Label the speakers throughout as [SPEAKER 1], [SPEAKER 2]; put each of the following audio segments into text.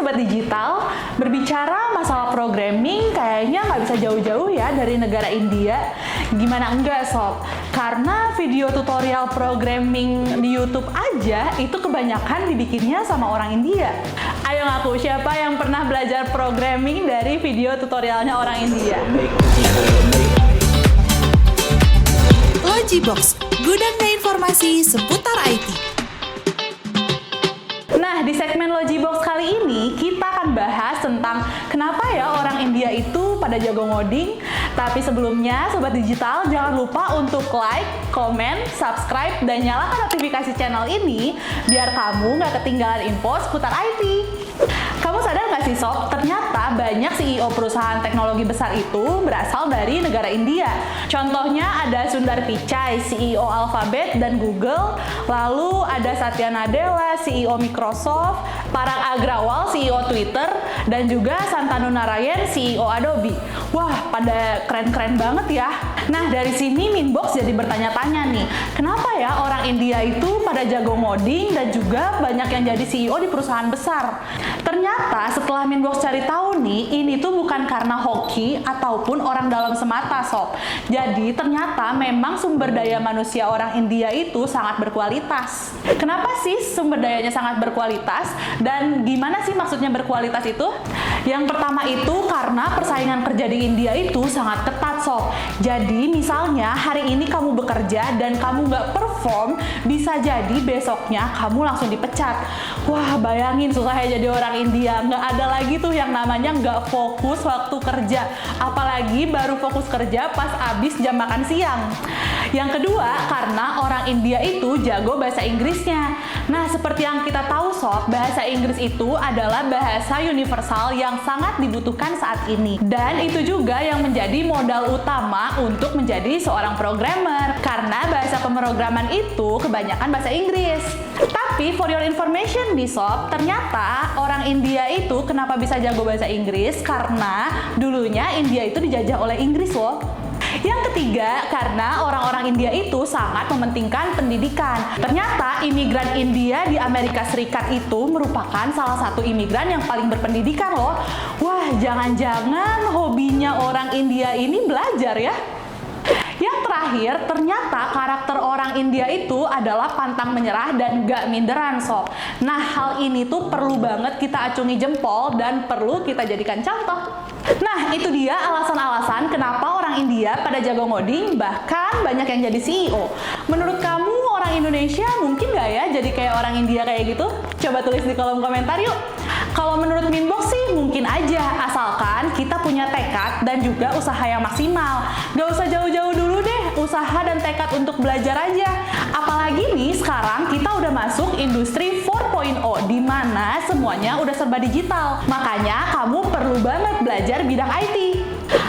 [SPEAKER 1] Sobat Digital, berbicara masalah programming kayaknya nggak bisa jauh-jauh ya dari negara India. Gimana enggak Sob? Karena video tutorial programming di YouTube aja itu kebanyakan dibikinnya sama orang India. Ayo ngaku, siapa yang pernah belajar programming dari video tutorialnya orang India?
[SPEAKER 2] Logibox, gudangnya informasi seputar IT.
[SPEAKER 1] Nah, di segmen Logibox kali ini kita akan bahas tentang kenapa ya orang India itu pada jago ngoding. Tapi sebelumnya, Sobat Digital jangan lupa untuk like, komen, subscribe, dan nyalakan notifikasi channel ini biar kamu nggak ketinggalan info seputar IT. Kamu sadar nggak sih Sob, ternyata banyak CEO perusahaan teknologi besar itu berasal dari negara India. Contohnya ada Sundar Pichai, CEO Alphabet dan Google, lalu ada Satya Nadella, CEO Microsoft, Parag Agrawal, CEO Twitter, dan juga Santanu Narayan, CEO Adobe. Wah, pada keren-keren banget ya. Nah, dari sini Minbox jadi bertanya-tanya nih, kenapa ya orang India itu pada jago ngoding dan juga banyak yang jadi CEO di perusahaan besar? Ternyata setelah Minbox cari tahu nih, ini tuh bukan karena hoki ataupun orang dalam semata Sob. Jadi ternyata memang sumber daya manusia orang India itu sangat berkualitas. Kenapa sih sumber dayanya sangat berkualitas? Dan gimana sih maksudnya berkualitas itu? Yang pertama itu karena persaingan kerja di India itu sangat ketat Sob. Jadi misalnya hari ini kamu bekerja dan kamu nggak perform, bisa jadi besoknya kamu langsung dipecat. Wah, bayangin susahnya jadi orang India. Nggak ada lagi tuh yang namanya nggak fokus waktu kerja. Apalagi baru fokus kerja pas abis jam makan siang. Yang kedua, karena orang India itu jago bahasa Inggrisnya. Nah, seperti yang kita tahu Sob, bahasa Inggris itu adalah bahasa universal yang sangat dibutuhkan saat ini. Dan itu juga yang menjadi modal utama untuk menjadi seorang programmer. Karena bahasa pemrograman itu kebanyakan bahasa Inggris. Tapi for your information nih Sob, ternyata orang India itu kenapa bisa jago bahasa Inggris? Karena dulunya India itu dijajah oleh Inggris loh. Yang ketiga, karena orang-orang India itu sangat mementingkan pendidikan. Ternyata imigran India di Amerika Serikat itu merupakan salah satu imigran yang paling berpendidikan loh. Wah, jangan-jangan hobinya orang India ini belajar ya? Yang terakhir, ternyata karakter orang India itu adalah pantang menyerah dan gak minderan Sob. Nah, hal ini tuh perlu banget kita acungi jempol dan perlu kita jadikan contoh. Nah, itu dia alasan-alasan kenapa orang India pada jago ngoding, bahkan banyak yang jadi CEO. Menurut kamu orang Indonesia mungkin gak ya jadi kayak orang India kayak gitu? Coba tulis di kolom komentar yuk. Kalau menurut Minbox sih mungkin aja, asalkan kita punya tekad dan juga usaha yang maksimal. Gak usah jauh-jauh dulu deh, usaha dan tekad untuk belajar aja. Apalagi nih sekarang kita udah masuk industri 4.0 di mana semuanya udah serba digital. Makanya kamu perlu banget belajar bidang IT.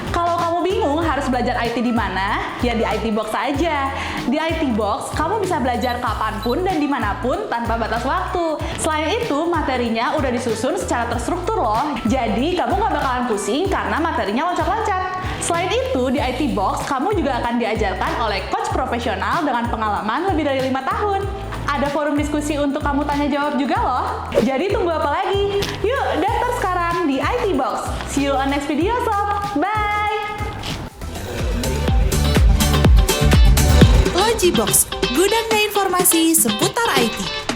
[SPEAKER 1] Kalau kamu bingung harus belajar IT di mana, ya di IT Box aja. Di IT Box, kamu bisa belajar kapanpun dan dimanapun tanpa batas waktu. Selain itu, materinya udah disusun secara terstruktur loh. Jadi, kamu nggak bakalan pusing karena materinya loncat-loncat. Selain itu, di IT Box, kamu juga akan diajarkan oleh coach profesional dengan pengalaman lebih dari 5 tahun. Ada forum diskusi untuk kamu tanya jawab juga loh. Jadi tunggu apa lagi? Yuk, daftar sekarang di IT Box. See you on next video, Sob. Bye!
[SPEAKER 2] Logibox, gudangnya informasi seputar IT.